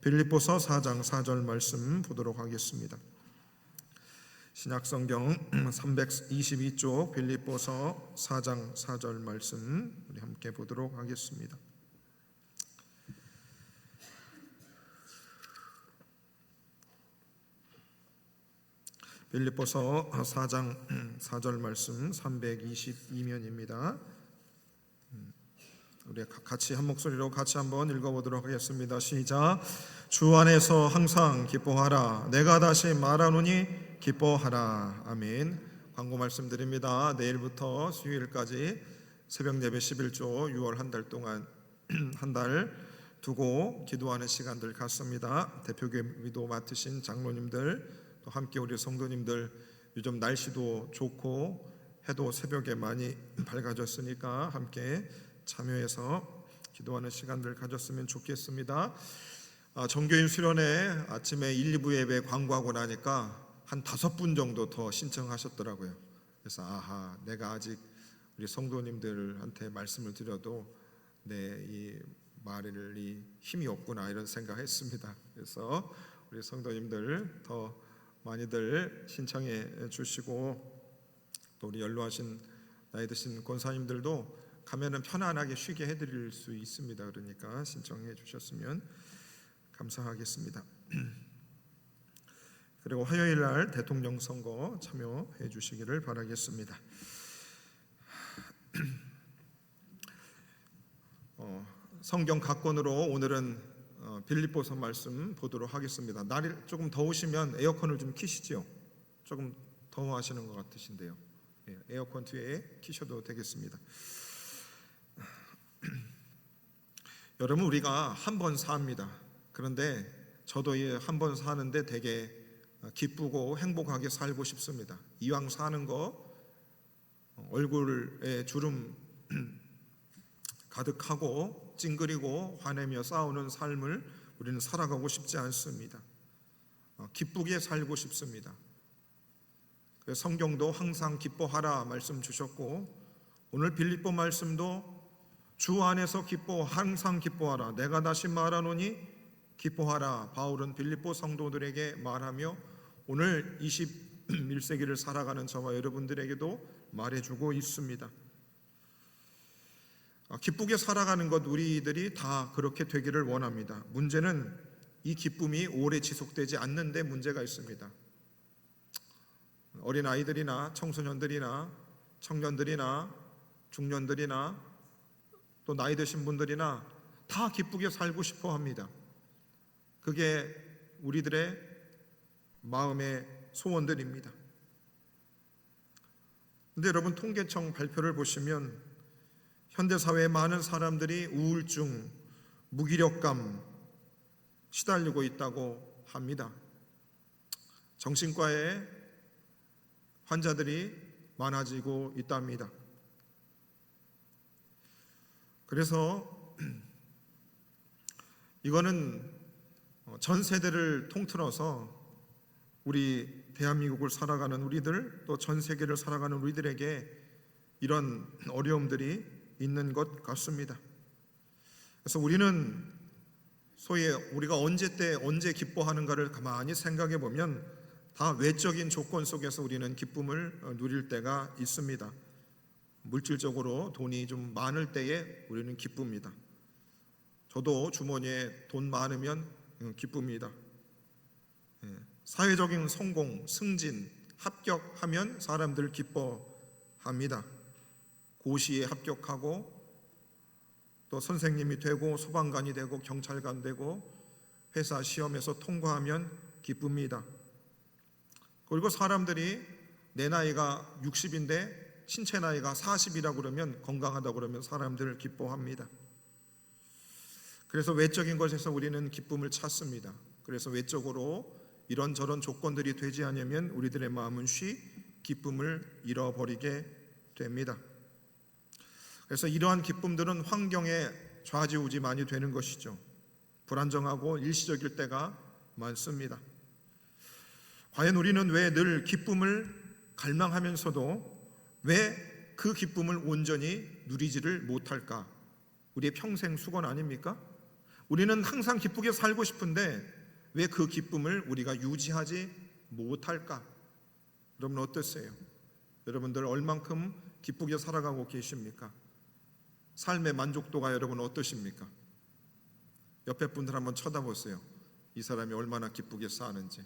빌립보서 4장 4절 말씀 보도록 하겠습니다. 신약성경 322쪽 빌립보서 4장 4절 말씀 우리 함께 보도록 하겠습니다. 빌립보서 4장 4절 말씀 322면입니다. 우리 같이 한 목소리로 같이 한번 읽어보도록 하겠습니다. 시작. 주 안에서 항상 기뻐하라. 내가 다시 말하노니 기뻐하라. 아멘. 광고 말씀드립니다. 내일부터 수요일까지 새벽 예배 11조 6월 한 달 동안 한 달 두고 기도하는 시간들 갖습니다. 대표기도 맡으신 장로님들 또 함께 우리 성도님들 요즘 날씨도 좋고 해도 새벽에 많이 밝아졌으니까 함께 참여해서 기도하는 시간들 가졌으면 좋겠습니다. 정교인 수련회 아침에 1, 2부 예배 광고하고 나니까 한 5분 정도 더 신청하셨더라고요. 그래서 내가 아직 우리 성도님들한테 말씀을 드려도 내 이 말이 힘이 없구나 이런 생각했습니다. 그래서 우리 성도님들 더 많이들 신청해 주시고 또 우리 연로하신 나이 드신 권사님들도 가면은 편안하게 쉬게 해드릴 수 있습니다. 그러니까 신청해 주셨으면 감사하겠습니다. 그리고 화요일 날 대통령 선거 참여해 주시기를 바라겠습니다. 성경 각권으로 오늘은 빌립보서 말씀 보도록 하겠습니다. 날이 조금 더우시면 에어컨을 좀 켜시죠. 조금 더워하시는 것 같으신데요. 에어컨 뒤에 켜셔도 되겠습니다. 여러분 우리가 한 번 삽니다. 그런데 저도 한 번 사는데 되게 기쁘고 행복하게 살고 싶습니다. 이왕 사는 거 얼굴에 주름 가득하고 찡그리고 화내며 싸우는 삶을 우리는 살아가고 싶지 않습니다. 기쁘게 살고 싶습니다. 그래서 성경도 항상 기뻐하라 말씀 주셨고 오늘 빌립보 말씀도 주 안에서 항상 기뻐하라. 내가 다시 말하노니 기뻐하라. 바울은 빌립보 성도들에게 말하며 오늘 21세기를 살아가는 저와 여러분들에게도 말해주고 있습니다. 기쁘게 살아가는 것 우리들이 다 그렇게 되기를 원합니다. 문제는 이 기쁨이 오래 지속되지 않는데 문제가 있습니다. 어린 아이들이나 청소년들이나 청년들이나 중년들이나 또 나이 드신 분들이나 다 기쁘게 살고 싶어 합니다. 그게 우리들의 마음의 소원들입니다. 근데 여러분 통계청 발표를 보시면 현대사회의 많은 사람들이 우울증, 무기력감 시달리고 있다고 합니다. 정신과에 환자들이 많아지고 있답니다. 그래서 이거는 전 세대를 통틀어서 우리 대한민국을 살아가는 우리들 또 전 세계를 살아가는 우리들에게 이런 어려움들이 있는 것 같습니다. 그래서 우리는 소위 우리가 언제 기뻐하는가를 가만히 생각해 보면 다 외적인 조건 속에서 우리는 기쁨을 누릴 때가 있습니다. 물질적으로 돈이 좀 많을 때에 우리는 기쁩니다. 저도 주머니에 돈 많으면 기쁩니다. 사회적인 성공, 승진, 합격하면 사람들 기뻐합니다. 고시에 합격하고 또 선생님이 되고 소방관이 되고 경찰관 되고 회사 시험에서 통과하면 기쁩니다. 그리고 사람들이 내 나이가 60인데 신체 나이가 40이라고 그러면 건강하다고 그러면 사람들 기뻐합니다. 그래서 외적인 것에서 우리는 기쁨을 찾습니다. 그래서 외적으로 이런저런 조건들이 되지 않으면 우리들의 마음은 기쁨을 잃어버리게 됩니다. 그래서 이러한 기쁨들은 환경에 좌지우지 많이 되는 것이죠. 불안정하고 일시적일 때가 많습니다. 과연 우리는 왜 늘 기쁨을 갈망하면서도 왜 그 기쁨을 온전히 누리지를 못할까? 우리의 평생 수건 아닙니까? 우리는 항상 기쁘게 살고 싶은데 왜 그 기쁨을 우리가 유지하지 못할까? 여러분 어떠세요? 여러분들 얼만큼 기쁘게 살아가고 계십니까? 삶의 만족도가 여러분 어떠십니까? 옆에 분들 한번 쳐다보세요. 이 사람이 얼마나 기쁘게 사는지.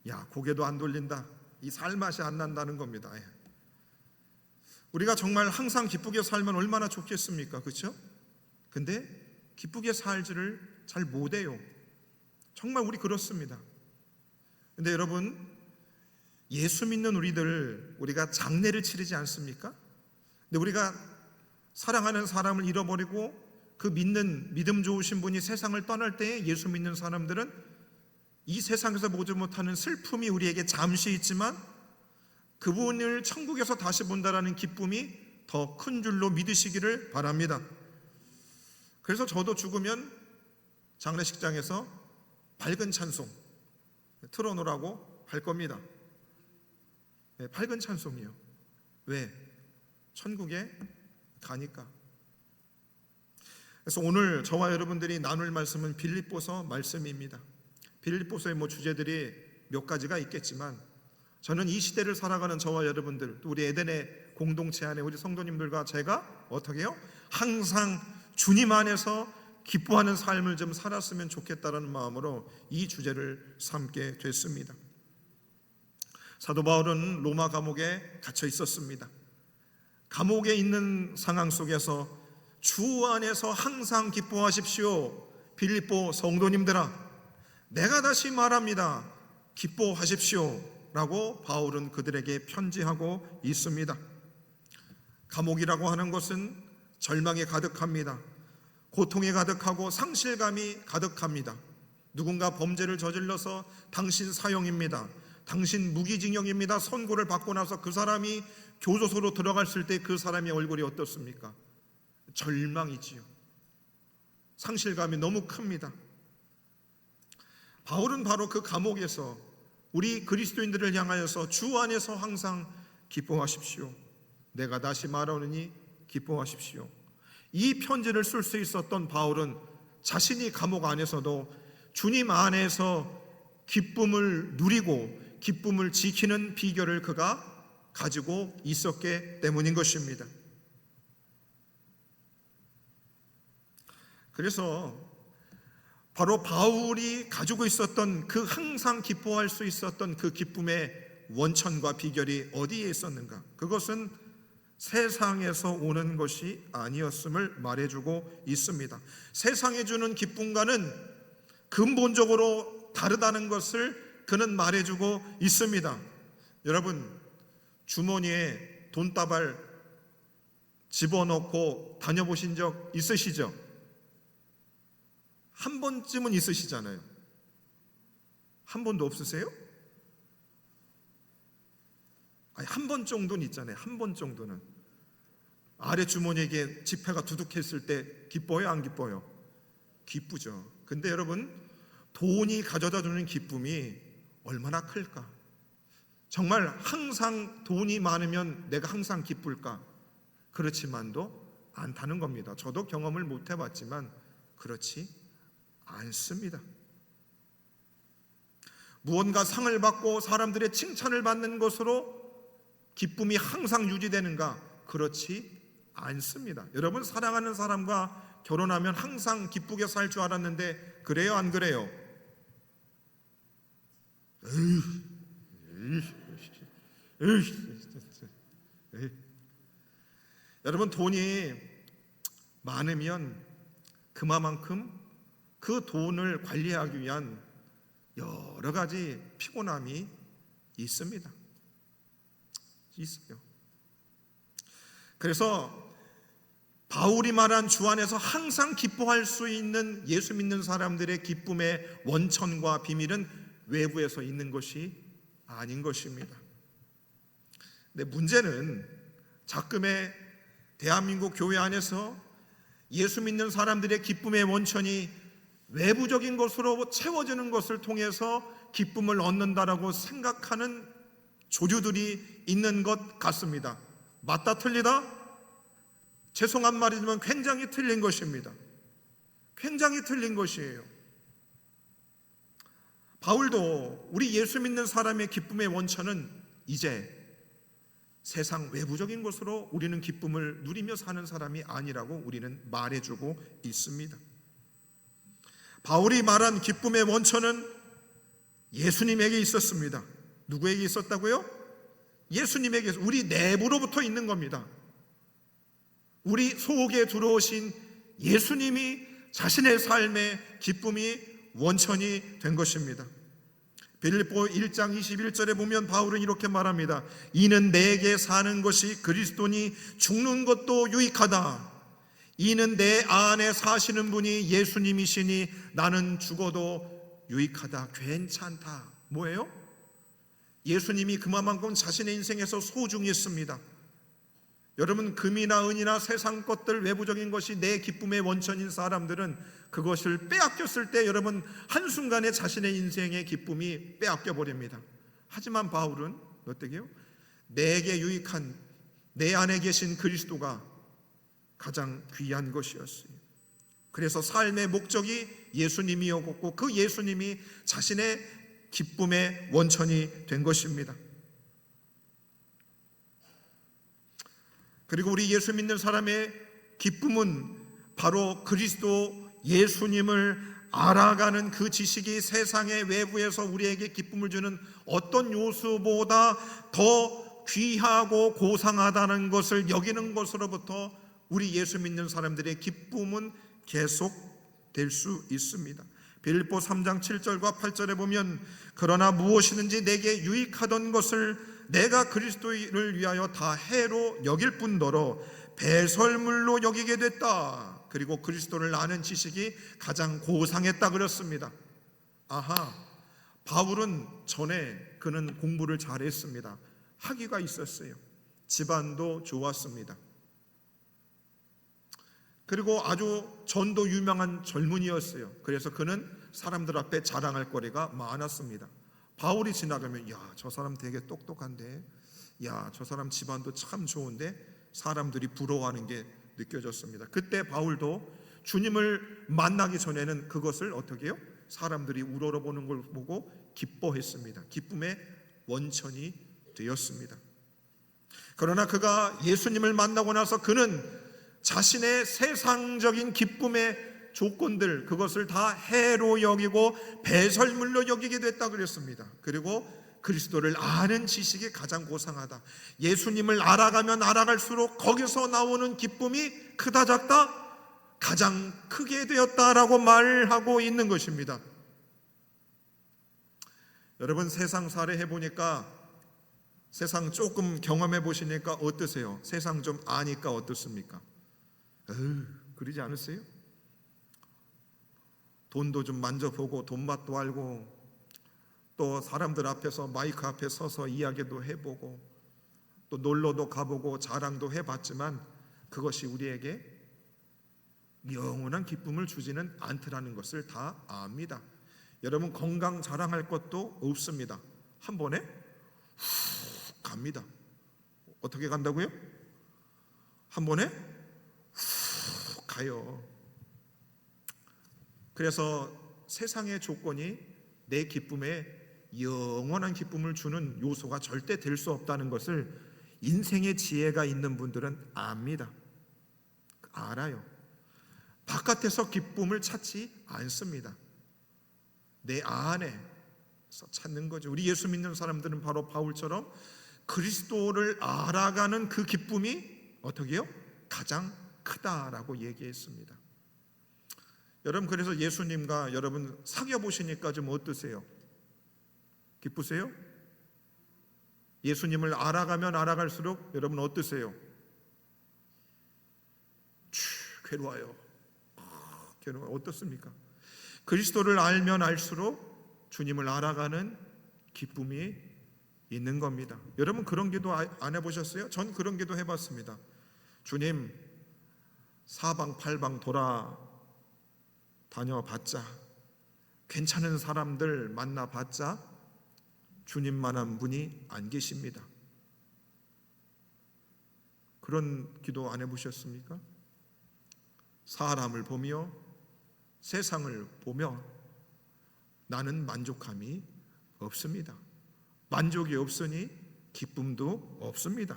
야, 고개도 안 돌린다. 이 살맛이 안 난다는 겁니다. 우리가 정말 항상 기쁘게 살면 얼마나 좋겠습니까? 그렇죠? 근데 기쁘게 살지를 잘 못해요. 정말 우리 그렇습니다. 근데 여러분, 예수 믿는 우리가 장례를 치르지 않습니까? 근데 우리가 사랑하는 사람을 잃어버리고 그 믿음 좋으신 분이 세상을 떠날 때에 예수 믿는 사람들은 이 세상에서 보지 못하는 슬픔이 우리에게 잠시 있지만 그분을 천국에서 다시 본다라는 기쁨이 더 큰 줄로 믿으시기를 바랍니다. 그래서 저도 죽으면 장례식장에서 밝은 찬송 틀어놓으라고 할 겁니다. 네, 밝은 찬송이요. 왜? 천국에 가니까. 그래서 오늘 저와 여러분들이 나눌 말씀은 빌립보서 말씀입니다. 빌립보서의 주제들이 몇 가지가 있겠지만 저는 이 시대를 살아가는 저와 여러분들, 또 우리 에덴의 공동체 안에 우리 성도님들과 제가 어떻게 해요? 항상 주님 안에서 기뻐하는 삶을 좀 살았으면 좋겠다는 마음으로 이 주제를 삼게 됐습니다. 사도 바울은 로마 감옥에 갇혀 있었습니다. 감옥에 있는 상황 속에서 주 안에서 항상 기뻐하십시오. 빌립보 성도님들아, 내가 다시 말합니다. 기뻐하십시오 라고 바울은 그들에게 편지하고 있습니다. 감옥이라고 하는 것은 절망에 가득합니다. 고통에 가득하고 상실감이 가득합니다. 누군가 범죄를 저질러서 당신 사형입니다, 당신 무기징역입니다 선고를 받고 나서 그 사람이 교도소로 들어갔을 때 그 사람의 얼굴이 어떻습니까? 절망이지요. 상실감이 너무 큽니다. 바울은 바로 그 감옥에서 우리 그리스도인들을 향하여서 주 안에서 항상 기뻐하십시오. 내가 다시 말하노니 기뻐하십시오. 이 편지를 쓸 수 있었던 바울은 자신이 감옥 안에서도 주님 안에서 기쁨을 누리고 기쁨을 지키는 비결을 그가 가지고 있었기 때문인 것입니다. 그래서 바로 바울이 가지고 있었던 그 항상 기뻐할 수 있었던 그 기쁨의 원천과 비결이 어디에 있었는가? 그것은 세상에서 오는 것이 아니었음을 말해주고 있습니다. 세상이 주는 기쁨과는 근본적으로 다르다는 것을 그는 말해주고 있습니다. 여러분, 주머니에 돈다발 집어넣고 다녀보신 적 있으시죠? 한 번쯤은 있으시잖아요. 한 번도 없으세요? 아니, 한 번 정도는 있잖아요. 한 번 정도는. 아래 주머니에 지폐가 두둑했을 때 기뻐요? 안 기뻐요? 기쁘죠. 근데 여러분, 돈이 가져다 주는 기쁨이 얼마나 클까? 정말 항상 돈이 많으면 내가 항상 기쁠까? 그렇지만도 않다는 겁니다. 저도 경험을 못 해봤지만 그렇지 않습니다. 무언가 상을 받고 사람들의 칭찬을 받는 것으로 기쁨이 항상 유지되는가? 그렇지 않습니다. 여러분, 사랑하는 사람과 결혼하면 항상 기쁘게 살 줄 알았는데 그래요? 안 그래요? 여러분, 돈이 많으면 그만큼 그 돈을 관리하기 위한 여러 가지 피곤함이 있습니다. 있어요. 그래서 바울이 말한 주 안에서 항상 기뻐할 수 있는 예수 믿는 사람들의 기쁨의 원천과 비밀은 외부에서 있는 것이 아닌 것입니다. 근데 문제는 작금의 대한민국 교회 안에서 예수 믿는 사람들의 기쁨의 원천이 외부적인 것으로 채워지는 것을 통해서 기쁨을 얻는다라고 생각하는 조류들이 있는 것 같습니다. 맞다 틀리다? 죄송한 말이지만 굉장히 틀린 것입니다. 굉장히 틀린 것이에요. 바울도 우리 예수 믿는 사람의 기쁨의 원천은 이제 세상 외부적인 것으로 우리는 기쁨을 누리며 사는 사람이 아니라고 우리는 말해주고 있습니다. 바울이 말한 기쁨의 원천은 예수님에게 있었습니다. 누구에게 있었다고요? 예수님에게, 우리 내부로부터 있는 겁니다. 우리 속에 들어오신 예수님이 자신의 삶의 기쁨이 원천이 된 것입니다. 빌립보 1장 21절에 보면 바울은 이렇게 말합니다. 이는 내게 사는 것이 그리스도니 죽는 것도 유익하다. 이는 내 안에 사시는 분이 예수님이시니 나는 죽어도 유익하다. 괜찮다. 뭐예요? 예수님이 그만큼 자신의 인생에서 소중히 했습니다. 여러분, 금이나 은이나 세상 것들, 외부적인 것이 내 기쁨의 원천인 사람들은 그것을 빼앗겼을 때 여러분 한순간에 자신의 인생의 기쁨이 빼앗겨 버립니다. 하지만 바울은 어떻게요? 내게 유익한 내 안에 계신 그리스도가 가장 귀한 것이었어요. 그래서 삶의 목적이 예수님이었고 그 예수님이 자신의 기쁨의 원천이 된 것입니다. 그리고 우리 예수 믿는 사람의 기쁨은 바로 그리스도 예수님을 알아가는 그 지식이 세상의 외부에서 우리에게 기쁨을 주는 어떤 요소보다 더 귀하고 고상하다는 것을 여기는 것으로부터 우리 예수 믿는 사람들의 기쁨은 계속될 수 있습니다. 빌립보 3장 7절과 8절에 보면 그러나 무엇이든지 내게 유익하던 것을 내가 그리스도를 위하여 다 해로 여길 뿐더러 배설물로 여기게 됐다. 그리고 그리스도를 아는 지식이 가장 고상했다 그랬습니다. 아하, 바울은 전에 그는 공부를 잘했습니다. 학위가 있었어요. 집안도 좋았습니다. 그리고 아주 전도 유명한 젊은이였어요. 그래서 그는 사람들 앞에 자랑할 거리가 많았습니다. 바울이 지나가면 야, 저 사람 되게 똑똑한데, 야, 저 사람 집안도 참 좋은데 사람들이 부러워하는 게 느껴졌습니다. 그때 바울도 주님을 만나기 전에는 그것을 어떻게 해요? 사람들이 우러러보는 걸 보고 기뻐했습니다. 기쁨의 원천이 되었습니다. 그러나 그가 예수님을 만나고 나서 그는 자신의 세상적인 기쁨의 조건들, 그것을 다 해로 여기고 배설물로 여기게 됐다 그랬습니다. 그리고 그리스도를 아는 지식이 가장 고상하다. 예수님을 알아가면 알아갈수록 거기서 나오는 기쁨이 크다 작다? 가장 크게 되었다라고 말하고 있는 것입니다. 여러분, 세상 살이 해보니까, 세상 조금 경험해 보시니까 어떠세요? 세상 좀 아니까 어떻습니까? 그러지 않으세요? 돈도 좀 만져보고 돈맛도 알고 또 사람들 앞에서 마이크 앞에 서서 이야기도 해보고 또 놀러도 가보고 자랑도 해봤지만 그것이 우리에게 영원한 기쁨을 주지는 않더라는 것을 다 압니다. 여러분, 건강 자랑할 것도 없습니다. 한 번에 훅 갑니다. 어떻게 간다고요? 한 번에 훅 가요. 그래서 세상의 조건이 내 기쁨에 영원한 기쁨을 주는 요소가 절대 될 수 없다는 것을 인생의 지혜가 있는 분들은 압니다. 알아요. 바깥에서 기쁨을 찾지 않습니다. 내 안에서 찾는 거죠. 우리 예수 믿는 사람들은 바로 바울처럼 그리스도를 알아가는 그 기쁨이 어떻게 해요? 가장 크다라고 얘기했습니다. 여러분, 그래서 예수님과 여러분 사귀어 보시니까 좀 어떠세요? 기쁘세요? 예수님을 알아가면 알아갈수록 여러분 어떠세요? 괴로워요. 괴로워요. 어떻습니까? 그리스도를 알면 알수록 주님을 알아가는 기쁨이 있는 겁니다. 여러분, 그런 기도 안 해보셨어요? 전 그런 기도 해봤습니다. 주님, 사방팔방 다녀봤자, 괜찮은 사람들 만나봤자 주님만한 분이 안 계십니다. 그런 기도 안 해보셨습니까? 사람을 보며 세상을 보며 나는 만족함이 없습니다. 만족이 없으니 기쁨도 없습니다.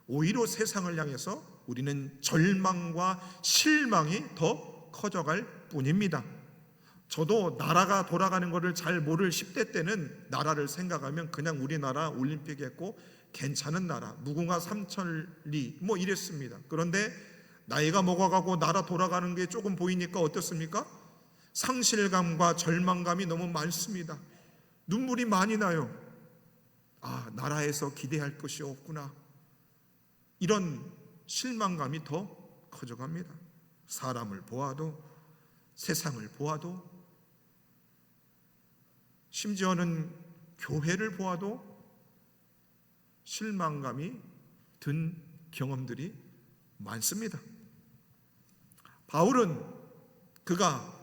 오히려 세상을 향해서 우리는 절망과 실망이 더 커져갈 뿐입니다. 저도 나라가 돌아가는 것을 잘 모를 10대 때는 나라를 생각하면 그냥 우리나라 올림픽 했고 괜찮은 나라, 무궁화 삼천리 뭐 이랬습니다. 그런데 나이가 먹어가고 나라 돌아가는 게 조금 보이니까 어떻습니까? 상실감과 절망감이 너무 많습니다. 눈물이 많이 나요. 아, 나라에서 기대할 것이 없구나. 이런 실망감이 더 커져갑니다. 사람을 보아도, 세상을 보아도, 심지어는 교회를 보아도 실망감이 든 경험들이 많습니다. 바울은 그가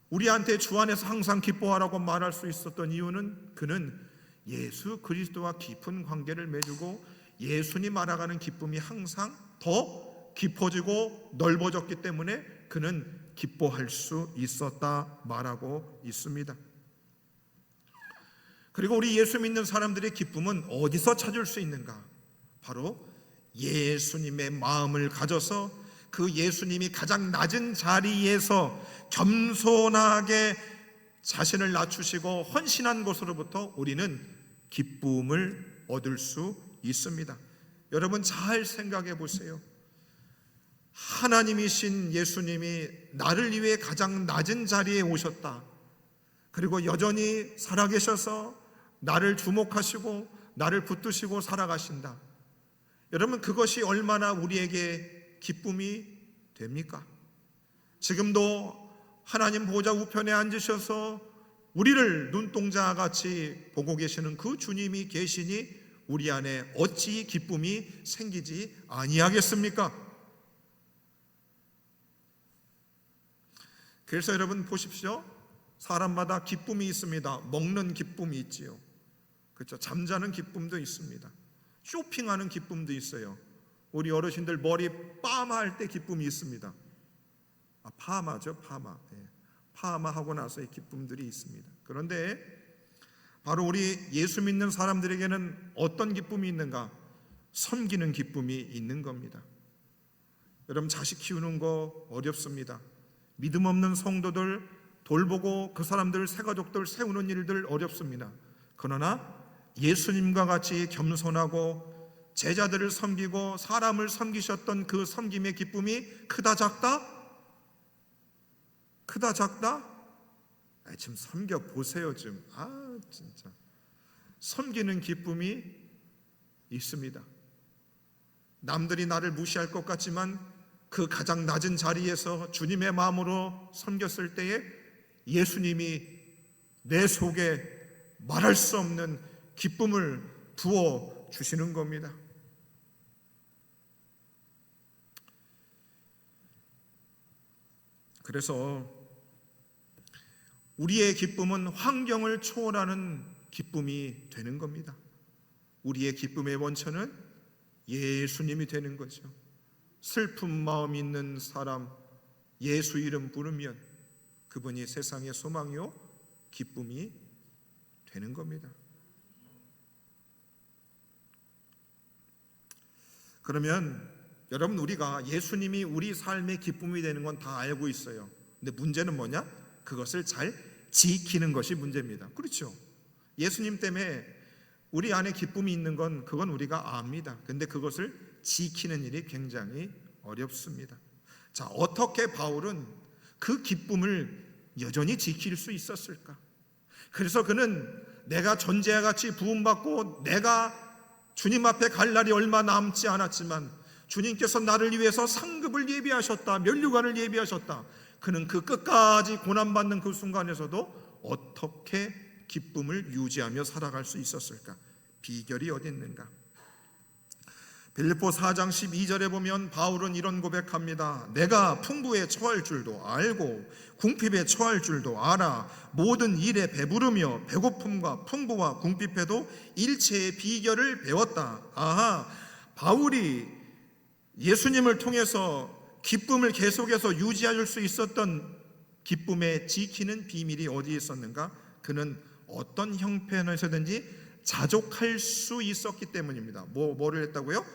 우리한테 주 안에서 항상 기뻐하라고 말할 수 있었던 이유는 그는 예수 그리스도와 깊은 관계를 맺고 예수님 알아가는 기쁨이 항상 더 깊어지고 넓어졌기 때문에 그는 기뻐할 수 있었다 말하고 있습니다. 그리고 우리 예수 믿는 사람들의 기쁨은 어디서 찾을 수 있는가? 바로 예수님의 마음을 가져서 그 예수님이 가장 낮은 자리에서 겸손하게 자신을 낮추시고 헌신한 것으로부터 우리는 기쁨을 얻을 수 있습니다. 여러분 잘 생각해 보세요. 하나님이신 예수님이 나를 위해 가장 낮은 자리에 오셨다. 그리고 여전히 살아계셔서 나를 주목하시고 나를 붙드시고 살아가신다. 여러분 그것이 얼마나 우리에게 기쁨이 됩니까? 지금도 하나님 보좌 우편에 앉으셔서 우리를 눈동자같이 보고 계시는 그 주님이 계시니 우리 안에 어찌 기쁨이 생기지 아니하겠습니까? 그래서 여러분 보십시오. 사람마다 기쁨이 있습니다. 먹는 기쁨이 있지요. 그렇죠. 잠자는 기쁨도 있습니다. 쇼핑하는 기쁨도 있어요. 우리 어르신들 머리 파마할 때 기쁨이 있습니다. 파마죠, 파마. 파마하고 나서의 기쁨들이 있습니다. 그런데 바로 우리 예수 믿는 사람들에게는 어떤 기쁨이 있는가? 섬기는 기쁨이 있는 겁니다. 여러분 자식 키우는 거 어렵습니다. 믿음 없는 성도들 돌보고 그 사람들 새가족들 세우는 일들 어렵습니다. 그러나 예수님과 같이 겸손하고 제자들을 섬기고 사람을 섬기셨던 그 섬김의 기쁨이 크다 작다? 크다 작다? 좀 섬겨보세요 좀. 진짜 섬기는 기쁨이 있습니다. 남들이 나를 무시할 것 같지만 그 가장 낮은 자리에서 주님의 마음으로 섬겼을 때에 예수님이 내 속에 말할 수 없는 기쁨을 부어 주시는 겁니다. 그래서 우리의 기쁨은 환경을 초월하는 기쁨이 되는 겁니다. 우리의 기쁨의 원천은 예수님이 되는 거죠. 슬픈 마음 있는 사람 예수 이름 부르면 그분이 세상의 소망이요 기쁨이 되는 겁니다. 그러면 여러분 우리가 예수님이 우리 삶의 기쁨이 되는 건 다 알고 있어요. 근데 문제는 뭐냐? 그것을 잘 지키는 것이 문제입니다. 그렇죠? 예수님 때문에 우리 안에 기쁨이 있는 건 그건 우리가 압니다. 근데 그것을 지키는 일이 굉장히 어렵습니다. 자, 어떻게 바울은 그 기쁨을 여전히 지킬 수 있었을까? 그래서 그는 내가 전제와 같이 부음받고 내가 주님 앞에 갈 날이 얼마 남지 않았지만 주님께서 나를 위해서 상급을 예비하셨다, 면류관을 예비하셨다. 그는 그 끝까지 고난받는 그 순간에서도 어떻게 기쁨을 유지하며 살아갈 수 있었을까? 비결이 어디 있는가? 빌립보 4장 12절에 보면 바울은 이런 고백합니다. 내가 풍부에 처할 줄도 알고 궁핍에 처할 줄도 알아. 모든 일에 배부르며 배고픔과 풍부와 궁핍에도 일체의 비결을 배웠다. 아하, 바울이 예수님을 통해서 기쁨을 계속해서 유지할 수 있었던 기쁨에 지키는 비밀이 어디에 있었는가? 그는 어떤 형편에서든지 자족할 수 있었기 때문입니다. 뭐를 했다고요?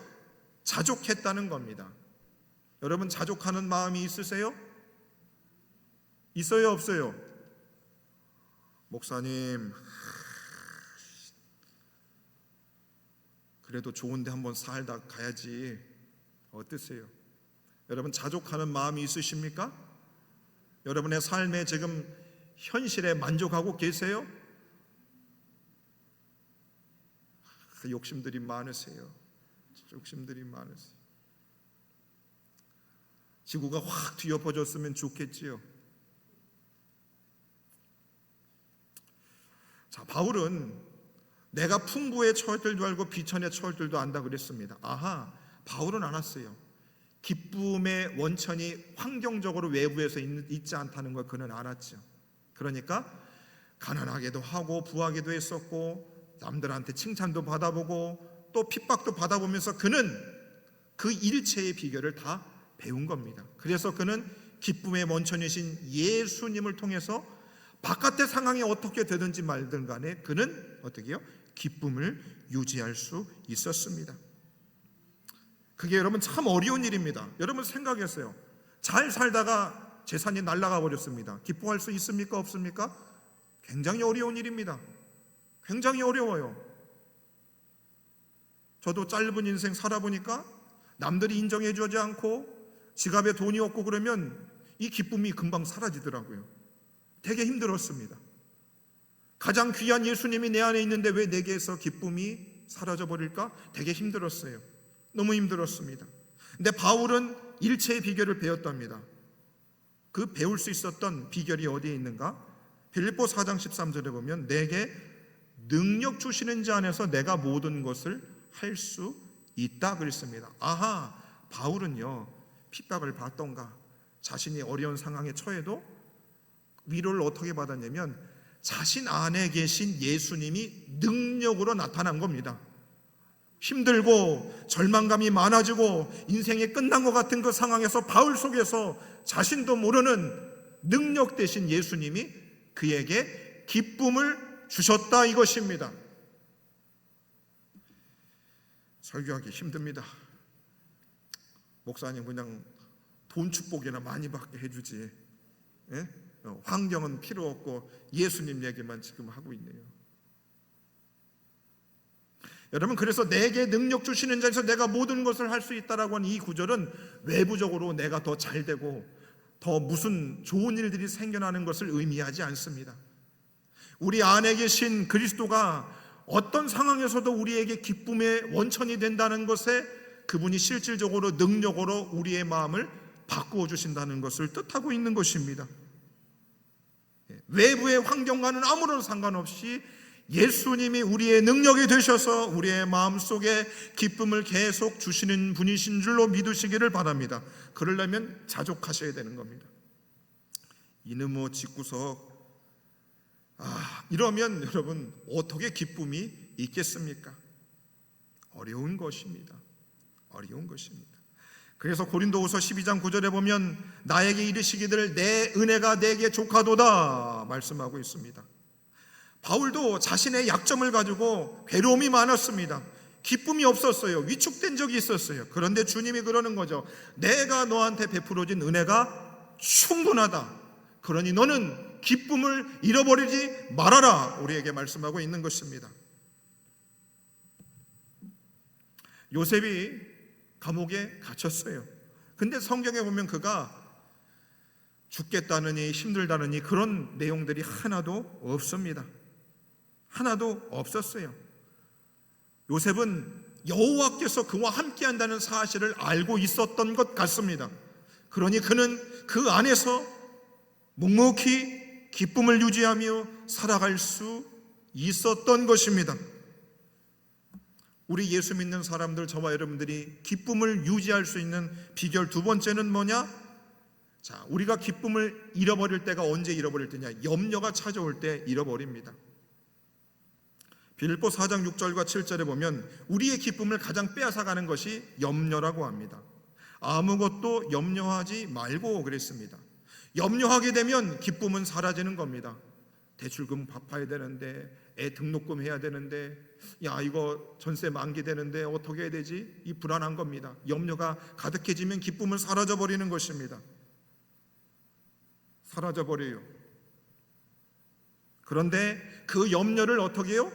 자족했다는 겁니다. 여러분, 자족하는 마음이 있으세요? 있어요, 없어요? 목사님, 그래도 좋은데 한번 살다 가야지. 어떠세요? 여러분, 자족하는 마음이 있으십니까? 여러분의 삶에 지금 현실에 만족하고 계세요? 욕심들이 많으세요. 욕심들이 많으세요. 지구가 확 뒤엎어졌으면 좋겠지요. 자, 바울은 내가 풍부에 처할 줄도 알고 비천에 처할 줄도 안다 그랬습니다. 아하, 바울은 알았어요. 기쁨의 원천이 환경적으로 외부에서 있지 않다는 걸 그는 알았죠. 그러니까 가난하게도 하고 부하게도 했었고 남들한테 칭찬도 받아보고 또 핍박도 받아보면서 그는 그 일체의 비결을 다 배운 겁니다. 그래서 그는 기쁨의 원천이신 예수님을 통해서 바깥의 상황이 어떻게 되든지 말든 간에 그는 어떻게 해요? 기쁨을 유지할 수 있었습니다. 그게 여러분 참 어려운 일입니다. 여러분 생각했어요. 잘 살다가 재산이 날아가 버렸습니다. 기뻐할 수 있습니까? 없습니까? 굉장히 어려운 일입니다. 굉장히 어려워요. 저도 짧은 인생 살아보니까 남들이 인정해 주지 않고 지갑에 돈이 없고 그러면 이 기쁨이 금방 사라지더라고요. 되게 힘들었습니다. 가장 귀한 예수님이 내 안에 있는데 왜 내게서 기쁨이 사라져 버릴까? 되게 힘들었어요. 너무 힘들었습니다. 근데 바울은 일체의 비결을 배웠답니다. 그 배울 수 있었던 비결이 어디에 있는가? 빌립보 4장 13절에 보면 내게 능력 주시는 자 안에서 내가 모든 것을 할 수 있다 그랬습니다. 아하, 바울은요 핍박을 받던가 자신이 어려운 상황에 처해도 위로를 어떻게 받았냐면 자신 안에 계신 예수님이 능력으로 나타난 겁니다. 힘들고 절망감이 많아지고 인생이 끝난 것 같은 그 상황에서 바울 속에서 자신도 모르는 능력 되신 예수님이 그에게 기쁨을 주셨다 이것입니다. 설교하기 힘듭니다. 목사님 그냥 돈 축복이나 많이 받게 해주지. 예? 환경은 필요 없고 예수님 얘기만 지금 하고 있네요. 여러분, 그래서 내게 능력 주시는 자에서 내가 모든 것을 할 수 있다라고 하는 이 구절은 외부적으로 내가 더 잘되고 더 무슨 좋은 일들이 생겨나는 것을 의미하지 않습니다. 우리 안에 계신 그리스도가 어떤 상황에서도 우리에게 기쁨의 원천이 된다는 것에 그분이 실질적으로 능력으로 우리의 마음을 바꾸어 주신다는 것을 뜻하고 있는 것입니다. 외부의 환경과는 아무런 상관없이 예수님이 우리의 능력이 되셔서 우리의 마음속에 기쁨을 계속 주시는 분이신 줄로 믿으시기를 바랍니다. 그러려면 자족하셔야 되는 겁니다. 이는 뭐 집구석 이러면 여러분 어떻게 기쁨이 있겠습니까? 어려운 것입니다. 어려운 것입니다. 그래서 고린도후서 12장 9절에 보면 나에게 이르시기를 내 은혜가 내게 족하도다 말씀하고 있습니다. 바울도 자신의 약점을 가지고 괴로움이 많았습니다. 기쁨이 없었어요. 위축된 적이 있었어요. 그런데 주님이 그러는 거죠. 내가 너한테 베풀어진 은혜가 충분하다. 그러니 너는 기쁨을 잃어버리지 말아라. 우리에게 말씀하고 있는 것입니다. 요셉이 감옥에 갇혔어요. 근데 성경에 보면 그가 죽겠다느니 힘들다느니 그런 내용들이 하나도 없습니다. 하나도 없었어요. 요셉은 여호와께서 그와 함께한다는 사실을 알고 있었던 것 같습니다. 그러니 그는 그 안에서 묵묵히 기쁨을 유지하며 살아갈 수 있었던 것입니다. 우리 예수 믿는 사람들, 저와 여러분들이 기쁨을 유지할 수 있는 비결 두 번째는 뭐냐? 자, 우리가 기쁨을 잃어버릴 때가 언제 잃어버릴 때냐? 염려가 찾아올 때 잃어버립니다. 빌립보 4장 6절과 7절에 보면 우리의 기쁨을 가장 빼앗아가는 것이 염려라고 합니다. 아무것도 염려하지 말고 그랬습니다. 염려하게 되면 기쁨은 사라지는 겁니다. 대출금 갚아야 되는데, 애 등록금 해야 되는데, 야 이거 전세 만기되는데 어떻게 해야 되지? 이 불안한 겁니다. 염려가 가득해지면 기쁨은 사라져 버리는 것입니다. 사라져 버려요. 그런데 그 염려를 어떻게 해요?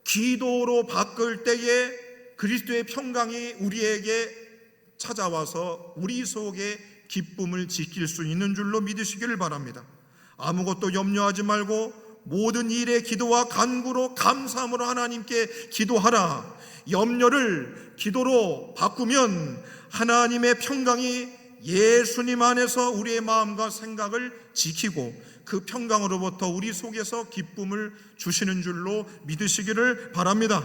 기도로 바꿀 때에 그리스도의 평강이 우리에게 찾아와서 우리 속에 기쁨을 지킬 수 있는 줄로 믿으시기를 바랍니다. 아무것도 염려하지 말고 모든 일에 기도와 간구로 감사함으로 하나님께 기도하라. 염려를 기도로 바꾸면 하나님의 평강이 예수님 안에서 우리의 마음과 생각을 지키고 그 평강으로부터 우리 속에서 기쁨을 주시는 줄로 믿으시기를 바랍니다.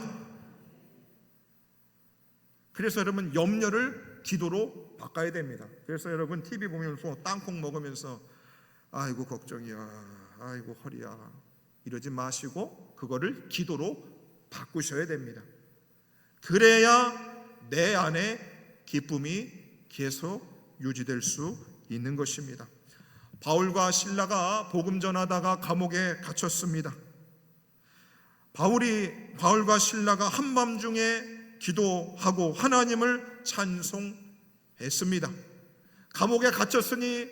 그래서 여러분 염려를 기도로 바꿔야 됩니다. 그래서 여러분 TV 보면서 땅콩 먹으면서 아이고 걱정이야, 아이고 허리야 이러지 마시고 그거를 기도로 바꾸셔야 됩니다. 그래야 내 안에 기쁨이 계속 유지될 수 있는 것입니다. 바울과 실라가 복음 전하다가 감옥에 갇혔습니다. 바울과 실라가 한밤중에 기도하고 하나님을 찬송했습니다. 감옥에 갇혔으니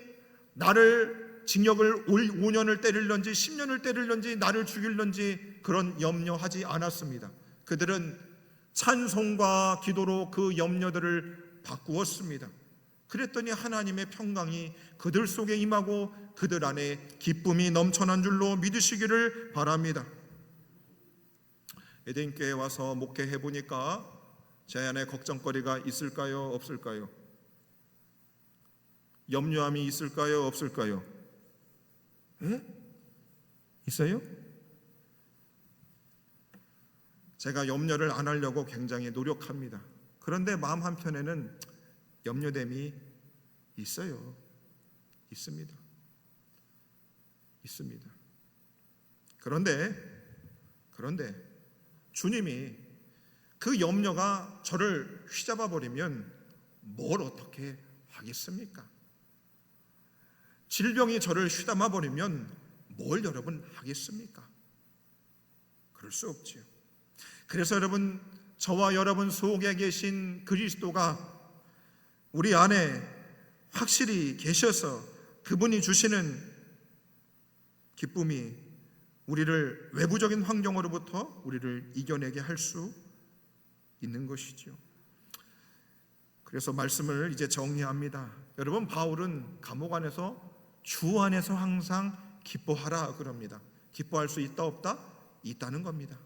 나를 징역을 5년을 때릴런지 10년을 때릴런지 나를 죽일런지 그런 염려하지 않았습니다. 그들은 찬송과 기도로 그 염려들을 바꾸었습니다. 그랬더니 하나님의 평강이 그들 속에 임하고 그들 안에 기쁨이 넘쳐난 줄로 믿으시기를 바랍니다. 에덴교회에 와서 목회해 보니까 제 안에 걱정거리가 있을까요? 없을까요? 염려함이 있을까요? 없을까요? 있어요? 제가 염려를 안 하려고 굉장히 노력합니다. 그런데 마음 한편에는 염려됨이 있어요. 있습니다. 그런데 주님이 그 염려가 저를 휘잡아 버리면 뭘 어떻게 하겠습니까? 질병이 저를 휘감아 버리면 뭘 여러분 하겠습니까? 그럴 수 없지요. 그래서 여러분 저와 여러분 속에 계신 그리스도가 우리 안에 확실히 계셔서 그분이 주시는 기쁨이 우리를 외부적인 환경으로부터 우리를 이겨내게 할 수 있는 것이죠. 그래서 말씀을 이제 정리합니다. 여러분 바울은 감옥 안에서 주 안에서 항상 기뻐하라 그럽니다. 기뻐할 수 있다 없다? 있다는 겁니다.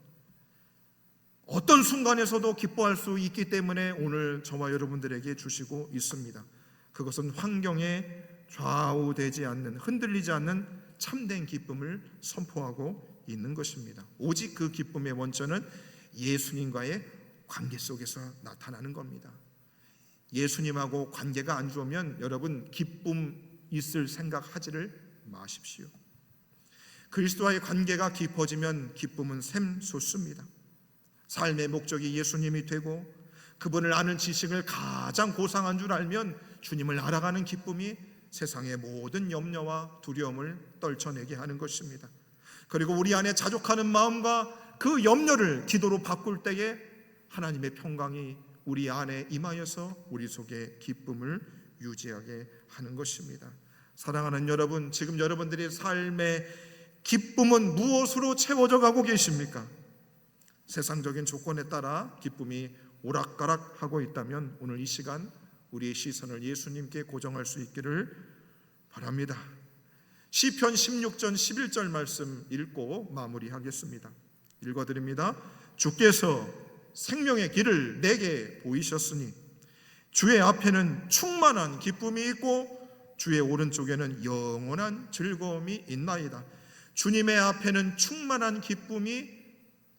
어떤 순간에서도 기뻐할 수 있기 때문에 오늘 저와 여러분들에게 주시고 있습니다. 그것은 환경에 좌우되지 않는, 흔들리지 않는 참된 기쁨을 선포하고 있는 것입니다. 오직 그 기쁨의 원천은 예수님과의 관계 속에서 나타나는 겁니다. 예수님하고 관계가 안 좋으면 여러분 기쁨 있을 생각하지를 마십시오. 그리스도와의 관계가 깊어지면 기쁨은 샘솟습니다. 삶의 목적이 예수님이 되고 그분을 아는 지식을 가장 고상한 줄 알면 주님을 알아가는 기쁨이 세상의 모든 염려와 두려움을 떨쳐내게 하는 것입니다. 그리고 우리 안에 자족하는 마음과 그 염려를 기도로 바꿀 때에 하나님의 평강이 우리 안에 임하여서 우리 속에 기쁨을 유지하게 하는 것입니다. 사랑하는 여러분, 지금 여러분들의 삶의 기쁨은 무엇으로 채워져 가고 계십니까? 세상적인 조건에 따라 기쁨이 오락가락하고 있다면 오늘 이 시간 우리의 시선을 예수님께 고정할 수 있기를 바랍니다. 시편 16전 11절 말씀 읽고 마무리하겠습니다. 읽어드립니다. 주께서 생명의 길을 내게 보이셨으니 주의 앞에는 충만한 기쁨이 있고 주의 오른쪽에는 영원한 즐거움이 있나이다. 주님의 앞에는 충만한 기쁨이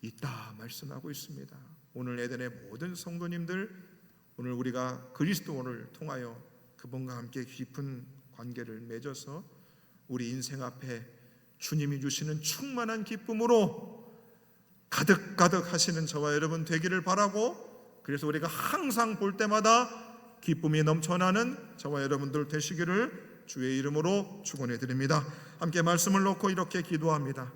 있다 말씀하고 있습니다. 오늘 에덴의 모든 성도님들, 오늘 우리가 그리스도를 통하여 그분과 함께 깊은 관계를 맺어서 우리 인생 앞에 주님이 주시는 충만한 기쁨으로 가득가득 하시는 저와 여러분 되기를 바라고, 그래서 우리가 항상 볼 때마다 기쁨이 넘쳐나는 저와 여러분들 되시기를 주의 이름으로 축원해 드립니다. 함께 말씀을 놓고 이렇게 기도합니다.